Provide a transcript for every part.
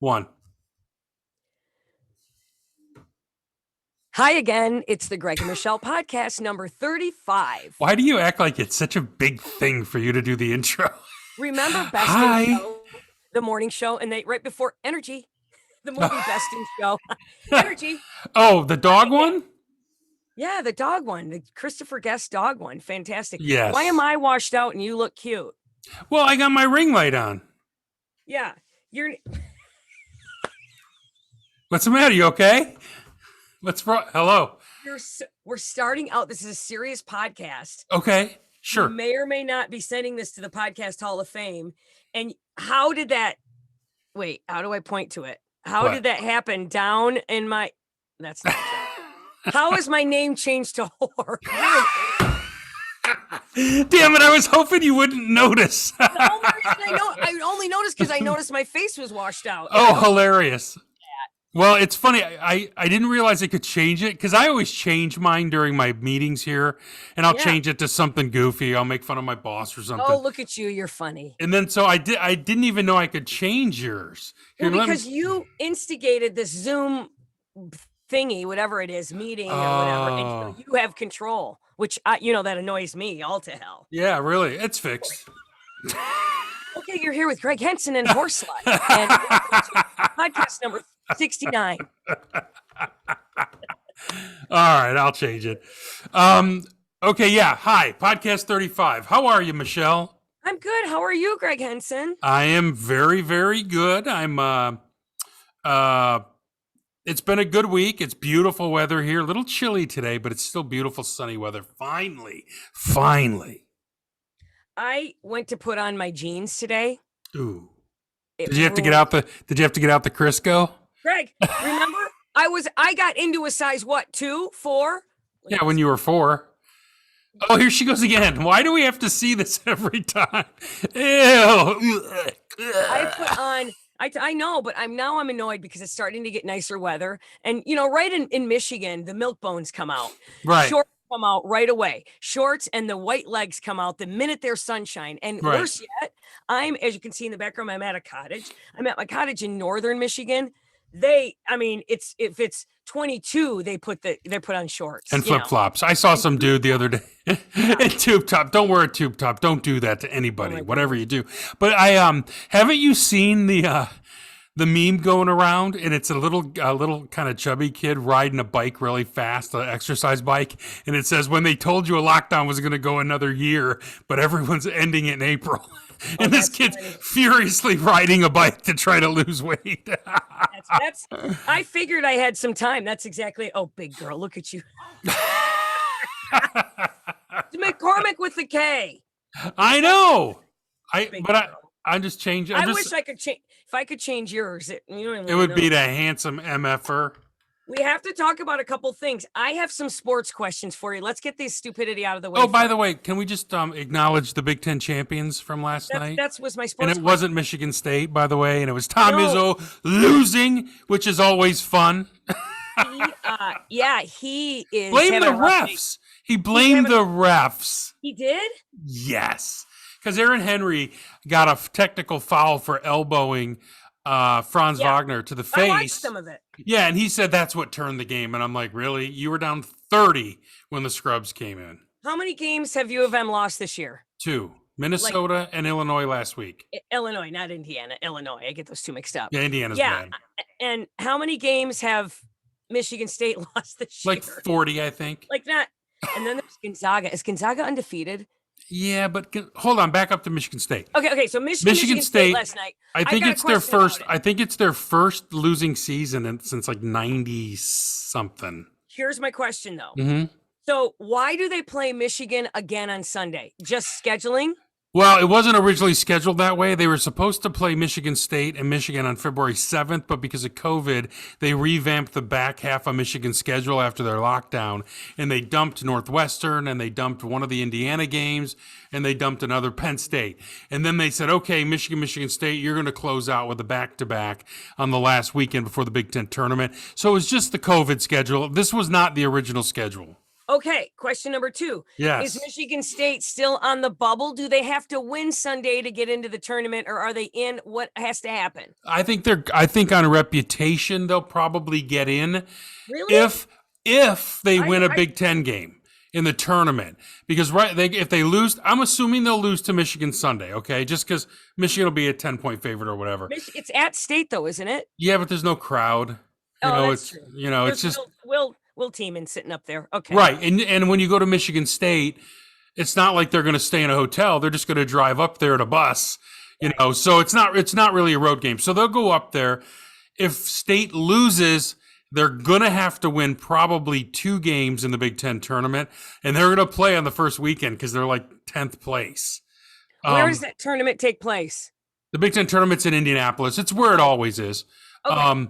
One. Hi again. It's the Gregg and Michelle podcast number 35. Why do you act like it's such a big thing for you to do the intro? Remember Best Hi. in Show, the morning show, and they right before Energy, the movie Best in Show. Energy. Oh, the dog one? Yeah, the dog one, the Christopher Guest dog one. Fantastic. Yes. Why am I washed out and you look cute? Well, I got my ring light on. Yeah, you're. What's the matter? You okay? Hello. We're starting out. This is a serious podcast. Okay, sure. You may or may not be sending this to the Podcast Hall of Fame. And how did that? Wait, how do I point to it? How did that happen? Down in my. That's not true. How is my name changed to whore? Damn it! I was hoping you wouldn't notice. I only noticed because I noticed my face was washed out. Oh, hilarious. Well, it's funny. I didn't realize I could change it because I always change mine during my meetings here, and I'll change it to something goofy. I'll make fun of my boss or something. Oh, look at you! You're funny. And then so I didn't even know I could change yours. Here, well, because you instigated this Zoom thingy, whatever it is, meeting or whatever, and you have control, which that annoys me all to hell. Yeah, really, it's fixed. Okay, you're here with Greg Henson and Horse Life, and podcast number 69. All right, I'll change it. Okay, yeah. Hi, podcast 35. How are you, Michelle? I'm good. How are you, Greg Henson? I am very, very good. It's been a good week. It's beautiful weather here. A little chilly today, but it's still beautiful sunny weather. Finally. I went to put on my jeans today. Ooh. Did you have to get out the Crisco? Greg, remember? I got into a size what? 2, 4? Yeah, when you were 4. Oh, here she goes again. Why do we have to see this every time? Ew. I put on I know, but I'm annoyed because it's starting to get nicer weather. And right in Michigan, the milk bones come out. Right. Shorts come out right away. Shorts and the white legs come out the minute there's sunshine. And worse yet, as you can see in the background, I'm at a cottage. I'm at my cottage in northern Michigan. If it's 22, they put on shorts and flip flops. I saw some dude the other day in tube top. Don't wear a tube top. Don't do that to anybody. Whatever you do. But haven't you seen the meme going around? And it's a little kind of chubby kid riding a bike really fast, an exercise bike, and it says, "When they told you a lockdown was going to go another year, but everyone's ending it in April." And this kid's furiously riding a bike to try to lose weight. I figured I had some time. That's exactly. Oh, big girl, look at you. It's McCormick with the K. I know. I'm just changing. I wish I could change. If I could change yours, it would be the handsome MFer. We have to talk about a couple things. I have some sports questions for you. Let's get this stupidity out of the way. Oh, by the way, can we just acknowledge the Big Ten champions from last night? That was my sports. And it wasn't Michigan State, by the way, and it was Tom Izzo losing, which is always fun. He is. Blame the refs. He blamed the refs. He did? Yes, because Aaron Henry got a technical foul for elbowing Franz Wagner to the face. I watched some of it. Yeah, and he said that's what turned the game. And I'm like, really? You were down 30 when the scrubs came in. How many games have U of M lost this year? 2. Minnesota and Illinois last week. Illinois, not Indiana. Illinois. I get those two mixed up. Yeah, Indiana's bad. And how many games have Michigan State lost this year? Like 40, I think. And then there's Gonzaga. Is Gonzaga undefeated? Yeah, but hold on. Back up to Michigan State. Okay. So Michigan State last night. I think it's their first. I think it's their first losing season since like 90 something. Here's my question though. Mm-hmm. So why do they play Michigan again on Sunday? Just scheduling? Well, it wasn't originally scheduled that way. They were supposed to play Michigan State and Michigan on February 7th, but because of COVID, they revamped the back half of Michigan's schedule after their lockdown, and they dumped Northwestern, and they dumped one of the Indiana games, and they dumped another Penn State. And then they said, okay, Michigan State, you're going to close out with a back-to-back on the last weekend before the Big Ten tournament. So it was just the COVID schedule. This was not the original schedule. Okay, question number 2. Yes. Is Michigan State still on the bubble? Do they have to win Sunday to get into the tournament, or are they in? What has to happen? I think on a reputation they'll probably get in Really? if they win a I Big Ten game in the tournament. Because if they lose, I'm assuming they'll lose to Michigan Sunday, okay? Just because Michigan will be a 10-point favorite or whatever. It's at State though, isn't it? Yeah, but there's no crowd. That's true. It's just Will Teeman sitting up there. Okay. right. And when you go to Michigan State, it's not like they're going to stay in a hotel. They're just going to drive up there in a bus, so it's not really a road game. So they'll go up there. If State loses, they're going to have to win probably 2 games in the Big Ten tournament, and they're going to play on the first weekend because they're like 10th place. Where does that tournament take place? The Big Ten tournament's in Indianapolis. It's where it always is. Okay.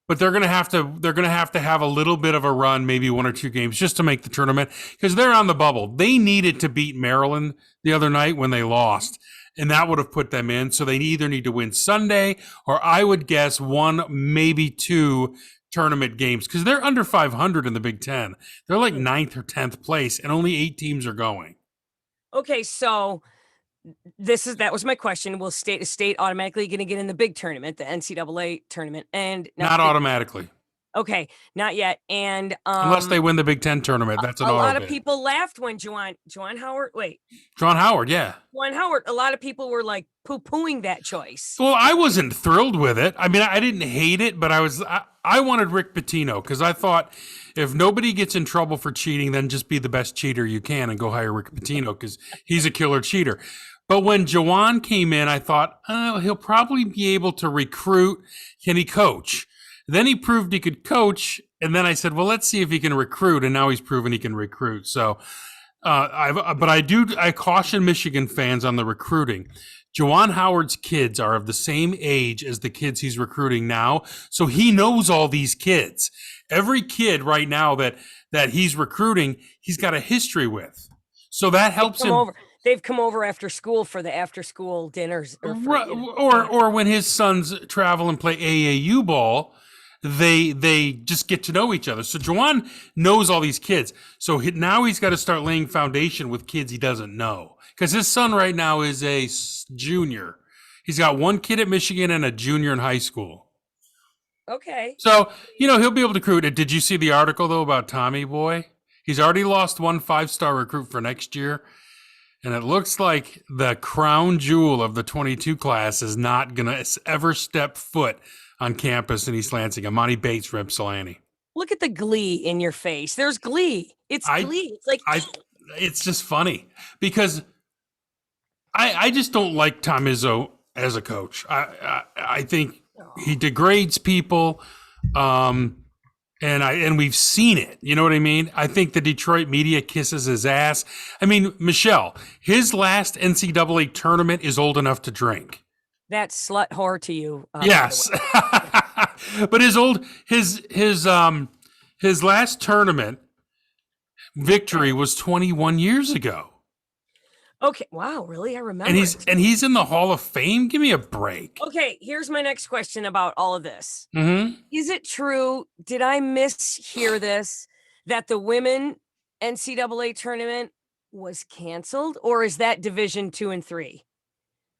But they're gonna have to have a little bit of a run, maybe 1 or 2 games, just to make the tournament because they're on the bubble. They needed to beat Maryland the other night when they lost, and that would have put them in. So they either need to win Sunday, or I would guess 1, maybe 2 tournament games because they're under 500 in the Big Ten. They're like 9th or 10th place, and only 8 teams are going. Okay, so that was my question. Will state automatically going to get in the big tournament, the NCAA tournament, and not automatically? Okay, not yet. And unless they win the Big Ten tournament, that's an a auto lot of bid. people laughed when Juwan Howard. Juwan Howard, yeah. Juwan Howard. A lot of people were like poo-pooing that choice. Well, I wasn't thrilled with it. I mean, I didn't hate it, but I wanted Rick Pitino because I thought if nobody gets in trouble for cheating, then just be the best cheater you can and go hire Rick Pitino because he's a killer cheater. But when Juwan came in, I thought, oh, he'll probably be able to recruit. Can he coach? Then he proved he could coach. And then I said, well, let's see if he can recruit. And now he's proven he can recruit. So, I caution Michigan fans on the recruiting. Juwan Howard's kids are of the same age as the kids he's recruiting now. So he knows all these kids. Every kid right now that he's recruiting, he's got a history with. So that helps him. They've come over after school for the after-school dinners, or when his sons travel and play AAU ball, they just get to know each other. So Juwan knows all these kids. So now he's got to start laying foundation with kids he doesn't know because his son right now is a junior. He's got 1 kid at Michigan and a junior in high school. Okay. So he'll be able to recruit. Did you see the article though about Tommy Boy? He's already lost 1 5-star recruit for next year. And it looks like the crown jewel of the 22 class is not going to ever step foot on campus in East Lansing. Amani Bates from Ypsilanti. Look at the glee in your face. There's glee. It's glee. It's like it's just funny because I just don't like Tom Izzo as a coach. I think he degrades people. And we've seen it. You know what I mean? I think the Detroit media kisses his ass. I mean, Michelle, his last NCAA tournament is old enough to drink. That's slut whore to you. Yes. But his last tournament victory was 21 years ago. Okay. Wow. Really? I remember. And he's in the Hall of Fame. Give me a break. Okay. Here's my next question about all of this. Mm-hmm. Is it true? Did I mishear this? That the women NCAA tournament was canceled, or is that Division 2 and 3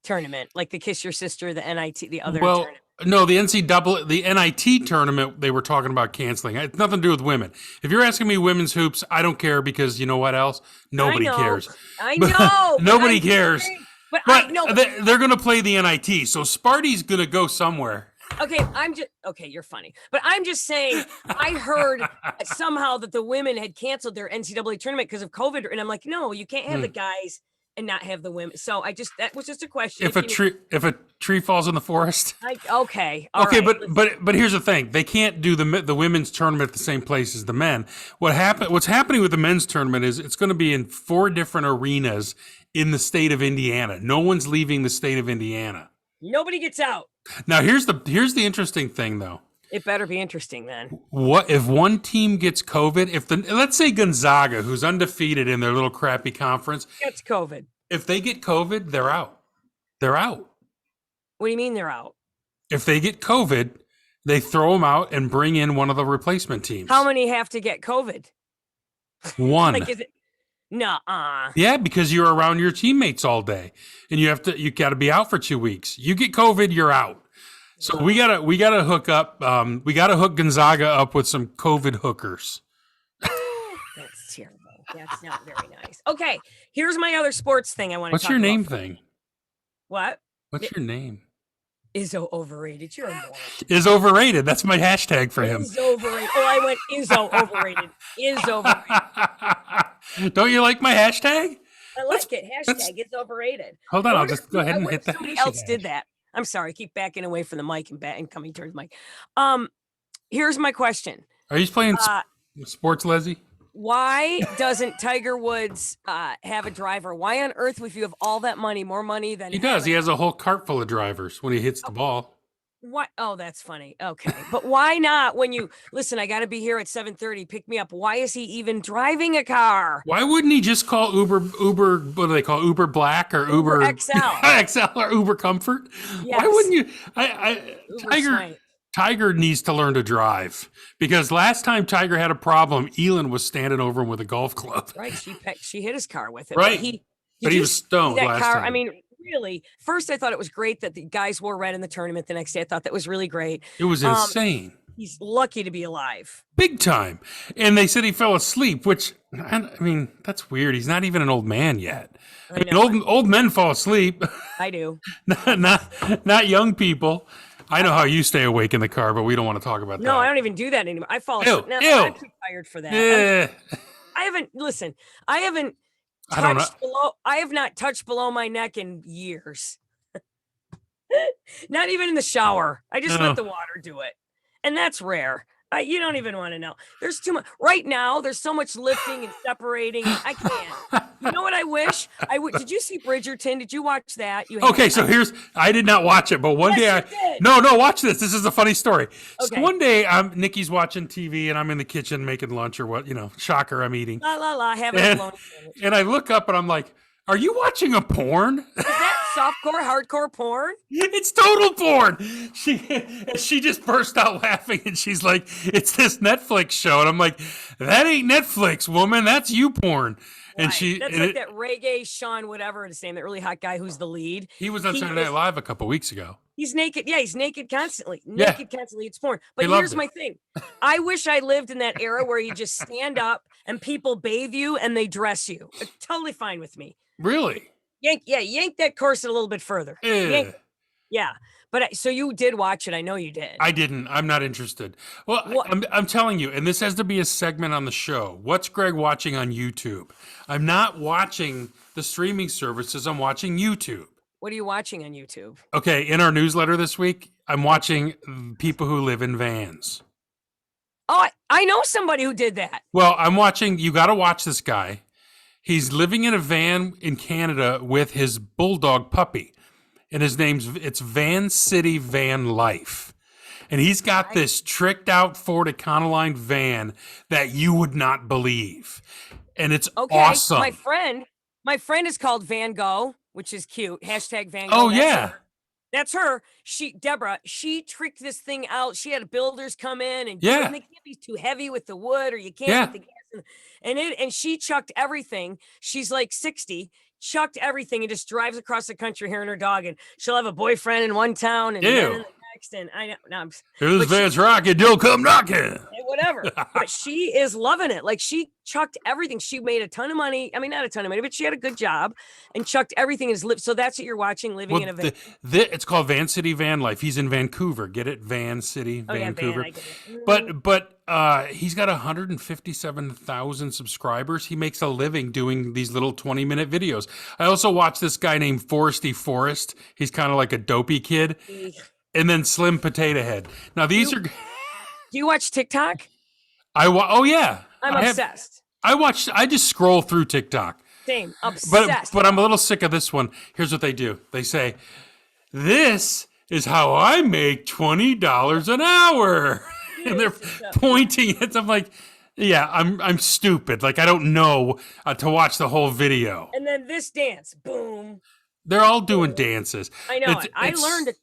tournament, like the Kiss Your Sister, the NIT, the other tournament? No, the NIT tournament they were talking about canceling. It had nothing to do with women. If you're asking me women's hoops, I don't care because you know what else? Nobody cares. I know. Nobody cares. But they're going to play the NIT, so Sparty's going to go somewhere. Okay, you're funny. But I'm just saying, I heard somehow that the women had canceled their NCAA tournament because of COVID. And I'm like, no, you can't have the guys and not have the women. So that was just a question. If a tree falls in the forest. Okay. Okay, right. but here's the thing: they can't do the women's tournament at the same place as the men. What's happening with the men's tournament is it's going to be in 4 different arenas in the state of Indiana. No one's leaving the state of Indiana. Nobody gets out. Now here's the interesting thing though. It better be interesting then. What if one team gets COVID? Let's say Gonzaga, who's undefeated in their little crappy conference, gets COVID. If they get COVID, they're out. They're out. What do you mean they're out? If they get COVID, they throw them out and bring in one of the replacement teams. How many have to get COVID? One. Like, is it? Nuh-uh. Yeah, because you're around your teammates all day, and you got to be out for 2 weeks. You get COVID, you're out. So we gotta hook up. We gotta hook Gonzaga up with some COVID hookers. That's terrible. That's not very nice. Okay, here's my other sports thing I want to What's talk your about. name thing? What? What's your name? Izzo overrated. You're a moron. Is overrated. That's my hashtag for him. Is overrated. Oh, I went Izzo overrated. Is overrated. Don't you like my hashtag? I like it. Hashtag is overrated. Hold on, I'll just go ahead and hit that. Somebody else did that. I'm sorry. Keep backing away from the mic and coming towards the mic. Here's my question. Are you playing sports, Leslie? Why doesn't Tiger Woods have a driver? Why on earth, if you have all that money, more money than he does? He has a whole cart full of drivers when he hits the ball. What? Oh, that's funny. Okay, but why not? When you listen, I got to be here at 7:30. Pick me up. Why is he even driving a car? Why wouldn't he just call Uber? What do they call Uber Black or Uber XL? XL or Uber Comfort? Yes. Why wouldn't you? Tiger needs to learn to drive, because last time Tiger had a problem, Elin was standing over him with a golf club. Right. She hit his car with it. Right. But he was stoned last time. I mean, really, first I thought it was great that the guys wore red in the tournament. The next day I thought that was really great. It was insane. He's lucky to be alive. Big time. And they said he fell asleep, which, I mean, that's weird. He's not even an old man yet. I mean, old men fall asleep. I do. not young people. I know how you stay awake in the car, but we don't want to talk about that. No, I don't even do that anymore. I fall asleep. No, I'm too tired for that. Yeah. I haven't I have not touched below my neck in years. Not even in the shower. I just let the water do it. And that's rare. You don't even want to know. There's too much right now. There's so much lifting and separating. I can't. You know what I wish? Did you see Bridgerton? Did you watch that? Okay, so I did not watch it, but one day No, watch this. This is a funny story. Okay. So one day Nikki's watching TV and I'm in the kitchen making lunch or what, shocker, I'm eating. Having a lunch. And I look up and I'm like, are you watching a porn? Is that softcore, hardcore porn? It's total porn. She just burst out laughing and she's like, it's this Netflix show. And I'm like, that ain't Netflix, woman. That's you porn. And that's like that reggae Sean, whatever his name, that really hot guy who's the lead. He was on Saturday Night Live a couple weeks ago. He's naked. Yeah, he's naked constantly. Constantly. It's porn. But here's my thing. I wish I lived in that era where you just stand up and people bathe you and they dress you. It's totally fine with me. Really? Yank that corset a little bit further. Yeah. But so you did watch it. I know you did. I didn't. I'm not interested. Well, I'm telling you, and this has to be a segment on the show. What's Gregg watching on YouTube? I'm not watching the streaming services. I'm watching YouTube. What are you watching on YouTube? Okay, in our newsletter this week, I'm watching people who live in vans. Oh, I know somebody who did that. Well, I'm watching. You got to watch this guy. He's living in a van in Canada with his bulldog puppy. And it's Van City Van Life. And he's got this tricked out Ford Econoline van that you would not believe. And it's awesome. My friend is called Van Gogh, which is cute. Hashtag Van Gogh. Oh, yeah. That's her. Deborah, she tricked this thing out. She had builders come in and they can't be too heavy with the wood or you can't with the gas. And she chucked everything. She's like 60, chucked everything and just drives across the country here in her dog. And she'll have a boyfriend in one town and then in the next. And I know. No, Who's Vance Rocket? Don't come knocking. Whatever. But she is loving it. Like she chucked everything. She made a ton of money. I mean, not a ton of money, but she had a good job and chucked everything in his lip. So that's what you're watching, living in a van. It's called Van City Van Life. He's in Vancouver. Get it? Van City, Vancouver. Yeah, Van, I get it. But he's got 157,000 subscribers. He makes a living doing these little 20-minute videos. I also watch this guy named Foresty Forest. He's kind of like a dopey kid. And then Slim Potato Head. Now these are. Do you watch TikTok? Oh yeah. I'm obsessed. I just scroll through TikTok. Same. Obsessed. But I'm a little sick of this one. Here's what they do. They say, "This is how I make $20 an hour." And they're pointing at them like, yeah, I'm stupid. Like I don't know to watch the whole video. And then this dance, boom. They're all doing dances. I know. I learned it,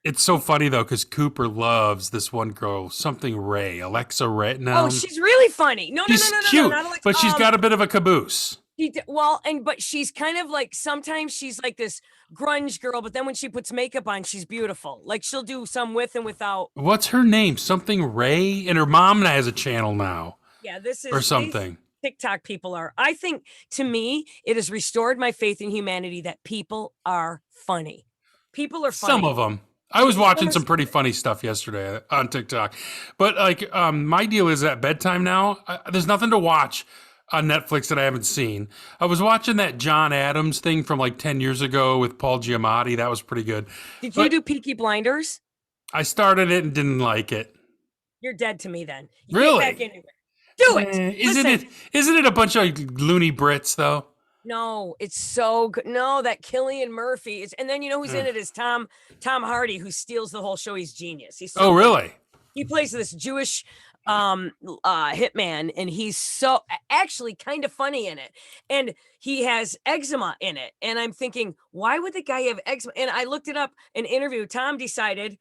It's so funny though, because Cooper loves this one girl, something Ray, Alexa Ray. Oh, No, she's really funny. No, no, no, she's no, no, no, cute, not Alexa. but she's got a bit of a caboose. Well, but she's kind of like sometimes she's like this grunge girl, but then when she puts makeup on, she's beautiful. Like she'll do some with and without. What's her name? Something Ray, and her mom has a channel now, Yeah, this or is something. TikTok people are. I think to me, it has restored my faith in humanity that people are funny. People are funny. Some of them. I was watching some pretty funny stuff yesterday on TikTok, but like my deal is at bedtime now. There's nothing to watch on Netflix that I haven't seen. I was watching that John Adams thing from like 10 years ago with Paul Giamatti. That was pretty good. Did you do Peaky Blinders? I started it and didn't like it. You're dead to me then. You Really? Get back into it. Do it. Isn't it a bunch of loony Brits though? No, it's so good. No, that Cillian Murphy is, and then you know who's in it is Tom Hardy, who steals the whole show. He's genius. He's so really? He plays this Jewish hitman, and he's so actually kind of funny in it. And he has eczema in it. And I'm thinking, why would the guy have eczema? And I looked it up, an interview. Tom decided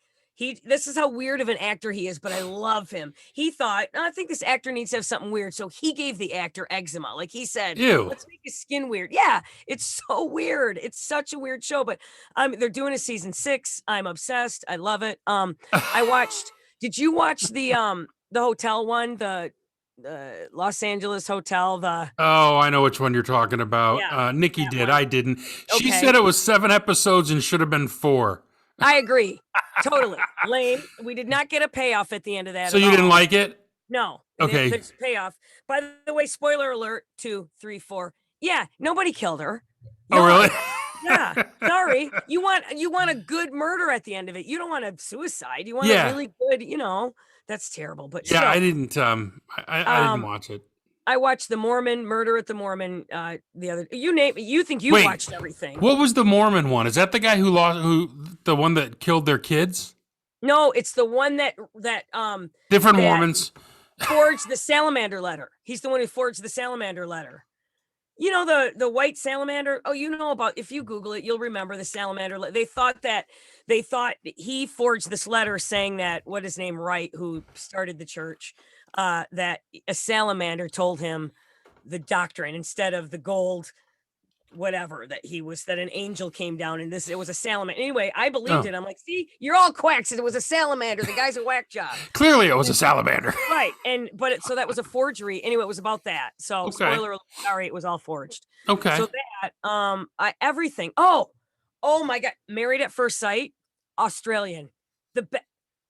this is how weird of an actor he is, but I love him. He thought, I think this actor needs to have something weird. So he gave the actor eczema. Like he said, ew, let's make his skin weird. Yeah, it's so weird. It's such a weird show, but they're doing a season 6. I'm obsessed. I love it. I watched, did you watch the hotel one, the Los Angeles hotel? Oh, I know which one you're talking about. Yeah, Nikki did. one. I didn't. She Okay. said it was 7 episodes and should have been 4. I agree. Totally. Lame. We did not get a payoff at the end of that. So you didn't like it? No. Okay. There's payoff. By the way, spoiler alert, 2, 3, 4. Yeah, nobody killed her. Oh, really? Yeah. Sorry. You want a good murder at the end of it. You don't want a suicide. You want a really good, that's terrible. But yeah, I didn't I didn't watch it. I watched the Mormon Murder at the Mormon the other. You name it. You think you watched everything? What was the Mormon one? Is that the guy the one that killed their kids? No, it's the one that different Mormons forged the salamander letter. He's the one who forged the salamander letter. You know the white salamander. Oh, you know about, if you Google it, you'll remember the salamander. They thought he forged this letter saying that what his name Wright, who started the church, that a salamander told him the doctrine instead of the gold, whatever that an angel came down and it was a salamander. Anyway, I believed it. I'm like, see, you're all quacks. It was a salamander. The guy's a whack job. Clearly, it was a salamander. Right, so that was a forgery. Anyway, it was about that. So spoiler alert, sorry, it was all forged. Okay. So that everything. Oh my God, Married at First Sight, Australian.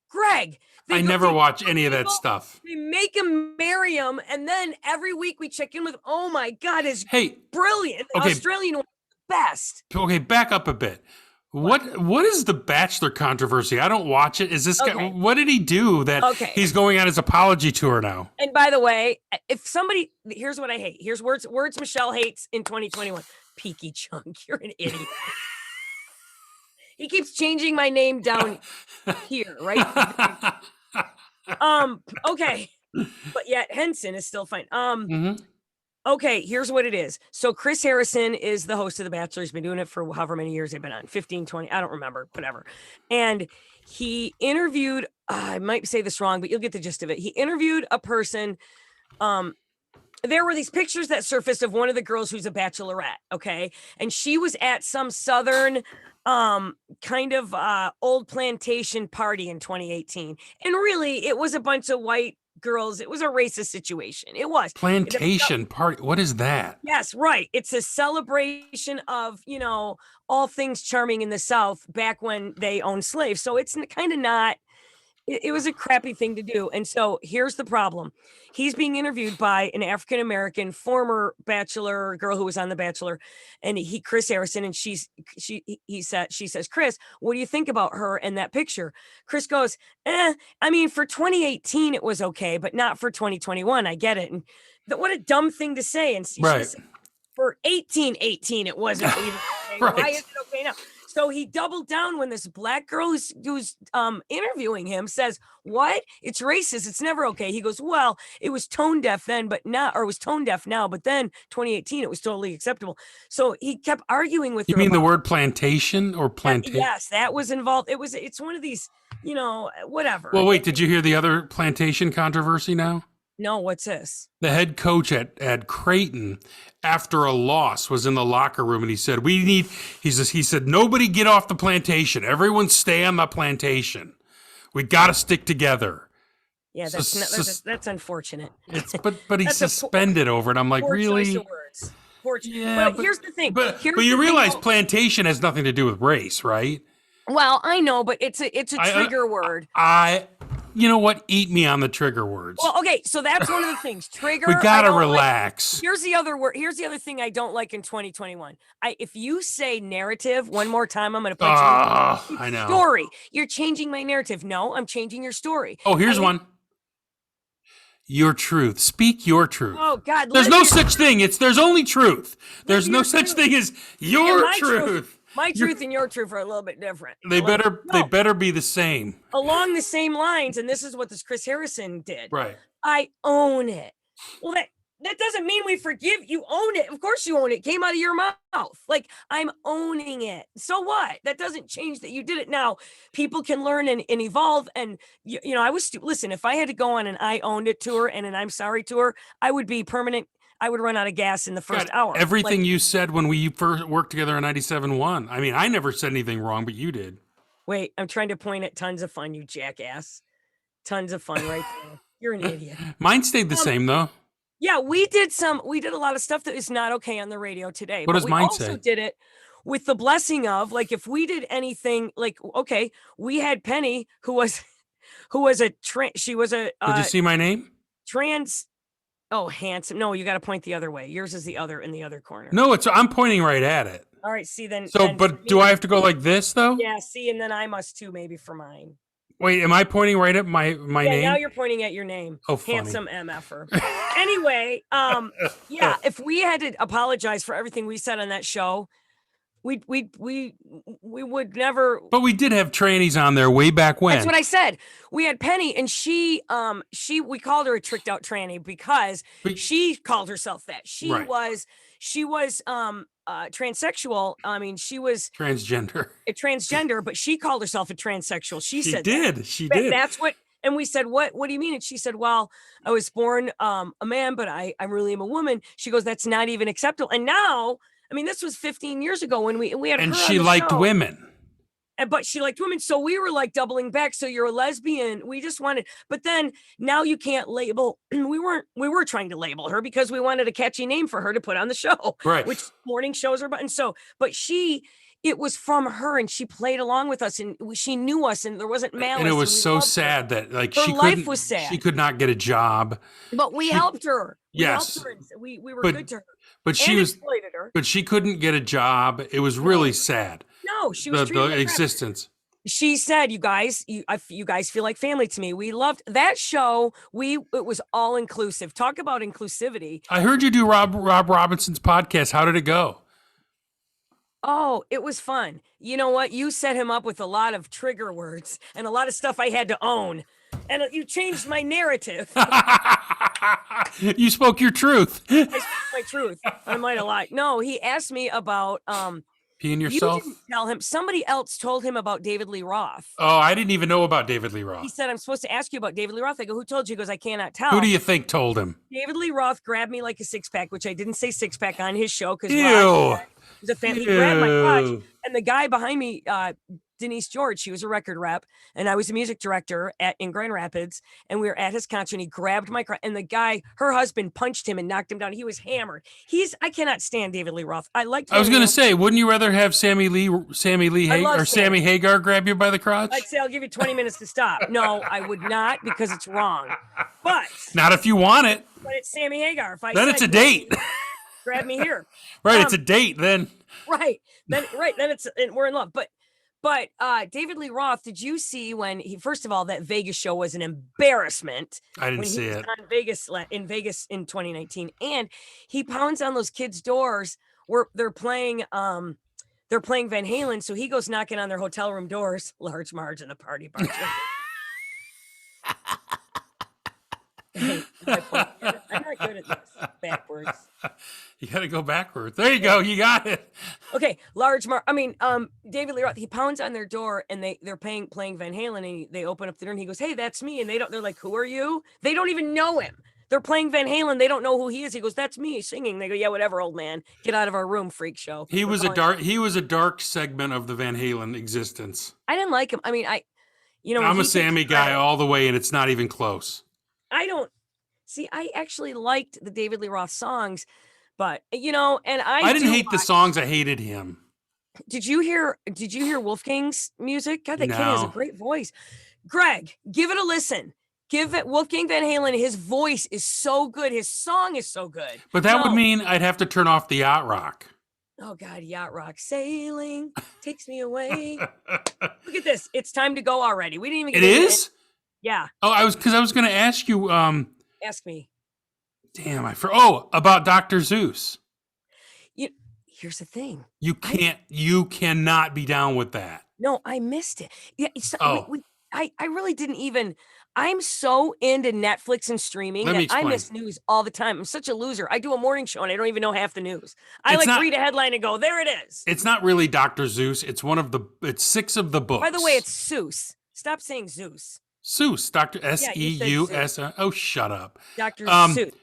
Greg. I never watch any of that stuff. We make him marry him, and then every week we check in with. Oh my God, is brilliant. Okay. Australian one, best. Okay, back up a bit. What is the Bachelor controversy? I don't watch it. Is this guy? What did he do that he's going on his apology tour now? And by the way, here's what I hate. Here's words Michelle hates in 2021. Peaky Chunk, you're an idiot. He keeps changing my name down here, right? Okay. But yet Henson is still fine. Okay, here's what it is. So Chris Harrison is the host of The Bachelor. He's been doing it for however many years they've been on, 15, 20, I don't remember, whatever. And he interviewed, I might say this wrong, but you'll get the gist of it. He interviewed a person. There were these pictures that surfaced of one of the girls who's a bachelorette, okay? And she was at some southern kind of old plantation party in 2018. And really, it was a bunch of white girls. It was a racist situation. It was. Plantation party. What is that? Yes, right. It's a celebration of, all things charming in the South back when they owned slaves. So it's kind of not. It was a crappy thing to do. And so here's the problem. He's being interviewed by an African-American former Bachelor girl who was on The Bachelor, and Chris Harrison, and she says, Chris, what do you think about her and that picture? Chris goes, I mean, for 2018, it was okay, but not for 2021. I get it. And what a dumb thing to say. And right. Said, for 1818, it wasn't even okay. Right. Why is it okay now? So he doubled down when this black girl who's interviewing him says, "What? It's racist. It's never okay." He goes, "Well, it was tone deaf then, but now, or it was tone deaf now, but then 2018, it was totally acceptable." So he kept arguing with You her. mean the about word plantation or plantation? Yes, that was involved. It's one of these, whatever. Well, wait, did you hear the other plantation controversy now? No, what's this? The head coach at Creighton, after a loss, was in the locker room and he said, he said, nobody get off the plantation. Everyone stay on the plantation. We got to stick together. Yeah, that's unfortunate. But he's suspended over it. I'm like, really? Yeah, but here's the thing. But you realize plantation has nothing to do with race, right? Well, I know, but it's a trigger word. You know what? Eat me on the trigger words. Well, okay, so that's one of the things. Trigger. We gotta relax. Here's the other word. Here's the other thing I don't like in 2021. If you say narrative one more time, I'm gonna punch you. I know. Story. You're changing my narrative. No, I'm changing your story. Oh, here's one. Your truth. Speak your truth. Oh God. There's no such thing. There's only truth. There's no such thing as your truth. My truth and your truth are a little bit different. They better be the same. Along the same lines, and this is what this Chris Harrison did. Right. I own it. Well, that doesn't mean we forgive. You own it. Of course you own it. It came out of your mouth. Like, I'm owning it. So what? That doesn't change that you did it. Now, people can learn and evolve. And, listen, if I had to go on an I owned it tour and an I'm sorry tour, I would be permanent. I would run out of gas in the first hour. Everything you said when we first worked together in 97.1. I mean, I never said anything wrong, but you did. Wait, I'm trying to point at tons of fun, you jackass. Tons of fun right there. You're an idiot. Mine stayed the same, though. Yeah, we did a lot of stuff that is not okay on the radio today. What does mine say? We also did it with the blessing of, like, if we did anything, like, okay, we had Penny, who was she was a Did you see my name? Trans. Oh, handsome. No, you got to point the other way. Yours is the other in the other corner. No, I'm pointing right at it. All right, see then. But do I have to go like this though? Yeah, see, and then I must too, maybe for mine. Wait, am I pointing right at my name? Now you're pointing at your name. Oh, funny. Handsome MFer. Anyway, yeah, if we had to apologize for everything we said on that show, we would never. But we did have trannies on there way back when. That's what I said. We had Penny, and we called her a tricked out tranny because she called herself that. She was transsexual. I mean, she was transgender, but she called herself a transsexual. She said she did. That's what. And we said, what do you mean? And she said, well, I was born a man, but I really am a woman. She goes, that's not even acceptable. And now, I mean, this was 15 years ago when we had her. And she liked women. But she liked women. So we were like doubling back. So you're a lesbian. We just wanted, but then now you can't label. We were trying to label her because we wanted a catchy name for her to put on the show. Right. Which morning shows are, and so, but it was from her and she played along with us and she knew us and there wasn't malice. And it was so sad that like her life was sad. She could not get a job. But we helped her. Yes. We were good to her. But exploited her. But she couldn't get a job. It was really sad. No, she was the existence. She said, you guys feel like family to me. We loved that show. It was all inclusive. Talk about inclusivity. I heard you do Rob Robinson's podcast. How did it go? Oh, it was fun. You know what? You set him up with a lot of trigger words and a lot of stuff I had to own. And you changed my narrative. You spoke your truth. I spoke my truth. I might have lied. No, he asked me about peeing yourself. You didn't tell him. Somebody else told him about David Lee Roth. Oh, I didn't even know about David Lee Roth. He said, I'm supposed to ask you about David Lee Roth. I go, who told you? He goes, I cannot tell. Who do you think told him? David Lee Roth grabbed me like a six-pack, which I didn't say six-pack on his show because Ew. was a fan. He grabbed my crotch, and the guy behind me, Denise George, she was a record rep, and I was a music director in Grand Rapids, and we were at his concert, and he grabbed my crotch, and the guy, her husband, punched him and knocked him down. He was hammered. I cannot stand David Lee Roth. I was going to say, wouldn't you rather have Sammy Hagar grab you by the crotch? I'd say I'll give you 20 minutes to stop. No, I would not because it's wrong. But not if you want it. But it's Sammy Hagar. Then it's a date. Grab me here. Right, it's a date then. Right. Then we're in love. But David Lee Roth, did you see when first of all, that Vegas show was an embarrassment. I didn't see it. In Vegas in 2019. And he pounds on those kids' doors where they're playing they're playing Van Halen, so he goes knocking on their hotel room doors. Large Marge and the Party Barge. Hey, I'm not good at this. Backwards. You got to go backwards. There you go. You got it. Okay, David Lee Roth. He pounds on their door, and they're playing Van Halen, and they open up the door, and he goes, "Hey, that's me." And they're like, "Who are you?" They don't even know him. They're playing Van Halen. They don't know who he is. He goes, "That's me singing." They go, "Yeah, whatever, old man. Get out of our room, freak show." He was a dark segment of the Van Halen existence. I didn't like him. I mean, I'm a Sammy guy all the way, and it's not even close. I actually liked the David Lee Roth songs, but and I didn't hate the songs. I hated him. Did you hear Wolfgang's music? God, that kid has a great voice. Greg, give it a listen. Give it Wolfgang Van Halen. His voice is so good. His song is so good. But that would mean I'd have to turn off the yacht rock. Oh God, yacht rock sailing takes me away. Look at this. It's time to go already. We didn't even get it is? Yeah. Oh, I was going to ask you. Ask me. Damn, about Dr. Zeus. Here's the thing. You cannot be down with that. No, I missed it. Yeah. I really didn't even. I'm so into Netflix and streaming that I miss news all the time. I'm such a loser. I do a morning show and I don't even know half the news. I read a headline and go, there it is. It's not really Dr. Zeus. It's it's 6 of the books. By the way, it's Suess. Stop saying Zeus. Suess, Dr. Seus. Oh, shut up. Dr. Seuss.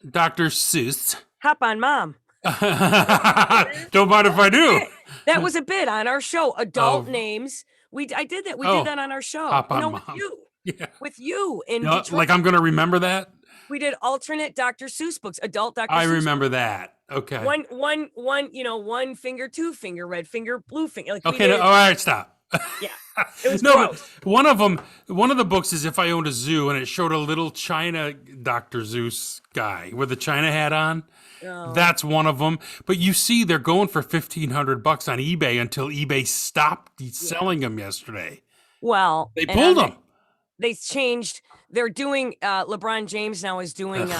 Dr. Seuss. Hop on, Mom. Don't mind if I do. That was a bit on our show. Adult names. I did that. We did that on our show. Hop on, Mom. With you. Yeah. With you in Detroit. Like I'm going to remember that? We did alternate Dr. Seuss books. Adult Dr. Seuss. I remember that. Okay. One finger, 2 finger, red finger, blue finger. Like okay. All right. Stop. Yeah. It was gross. But one of the books is If I Owned a Zoo, and it showed a little China Dr. Zeus guy with a China hat on. Oh. That's one of them. But you see, they're going for $1,500 on eBay until eBay stopped selling them yesterday. Well, they pulled them. They changed. They're doing. LeBron James now is doing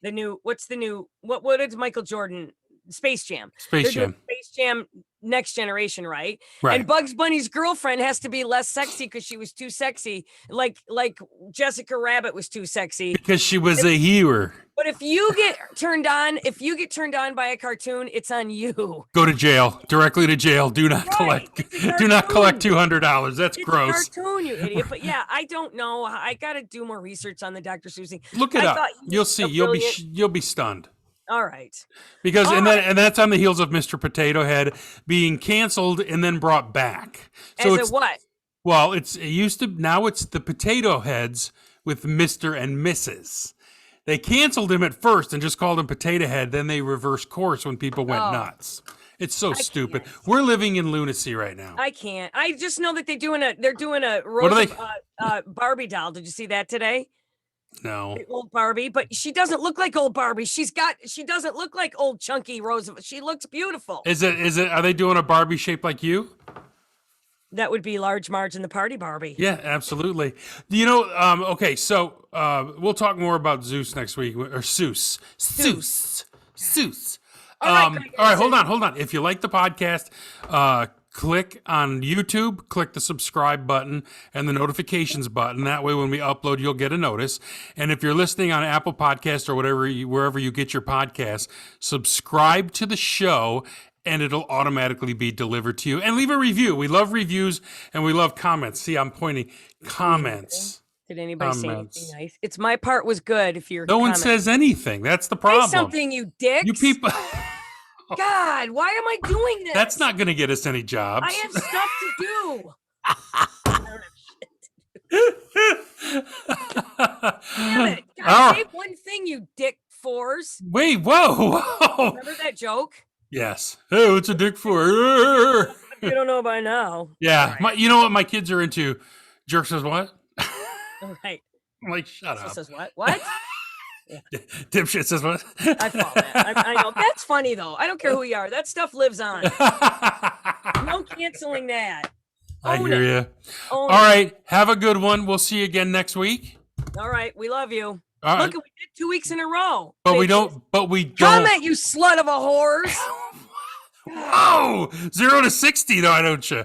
the new. What's the new? What is Michael Jordan? Space Jam. Space Jam. Next Generation, right? And Bugs Bunny's girlfriend has to be less sexy because she was too sexy, like Jessica Rabbit was too sexy because she was a hero. But if you get turned on by a cartoon, it's on you. Go to jail, directly to jail. Do not collect $200. That's gross. It's a cartoon, you idiot. But yeah, I don't know. I got to do more research on the Dr. Seuss thing. Look it up. You'll see. You'll be stunned. All right. Because and that's on the heels of Mr. Potato Head being canceled and then brought back. So it's what? Well, now it's the Potato Heads with Mr. and Mrs. They canceled him at first and just called him Potato Head. Then they reversed course when people went nuts. It's so stupid. We're living in lunacy right now. I can't. I just know that they're doing a Rose Barbie doll. Did you see that today? No. Old Barbie, but she doesn't look like old Barbie. She doesn't look like old chunky Rose. She looks beautiful. Are they doing a Barbie shaped like you? That would be Large Marge and the Party Barbie. Yeah, absolutely. Okay, so we'll talk more about Zeus next week, or Suess. All right, hold on. If you like the podcast, click on YouTube, click the subscribe button and the notifications button. That way, when we upload, you'll get a notice. And if you're listening on Apple Podcasts or wherever you get your podcasts, subscribe to the show and it'll automatically be delivered to you. And leave a review. We love reviews and we love comments. See, I'm pointing comments. Did anybody say anything nice? It's my part was good. If you're no one says anything. That's the problem. Say something, you dicks. You people. God, why am I doing this? That's not going to get us any jobs. I have stuff to do. Damn it. God, say one thing, you dick fours. Wait, whoa. Remember that joke? Yes. Hey, what's a dick four? You don't know by now. Yeah. Right. You know what my kids are into? Jerk says what? Right. I'm like, shut up. Says what? What? Yeah. Dipshit says what? I follow that. I know. That's funny, though. I don't care who you are. That stuff lives on. No canceling that. I hear you. All right. Have a good one. We'll see you again next week. All right. We love you. All right. Look, we did 2 weeks in a row. But we don't. Comment, you slut of a whore. Whoa! 0 to 60, though, don't you?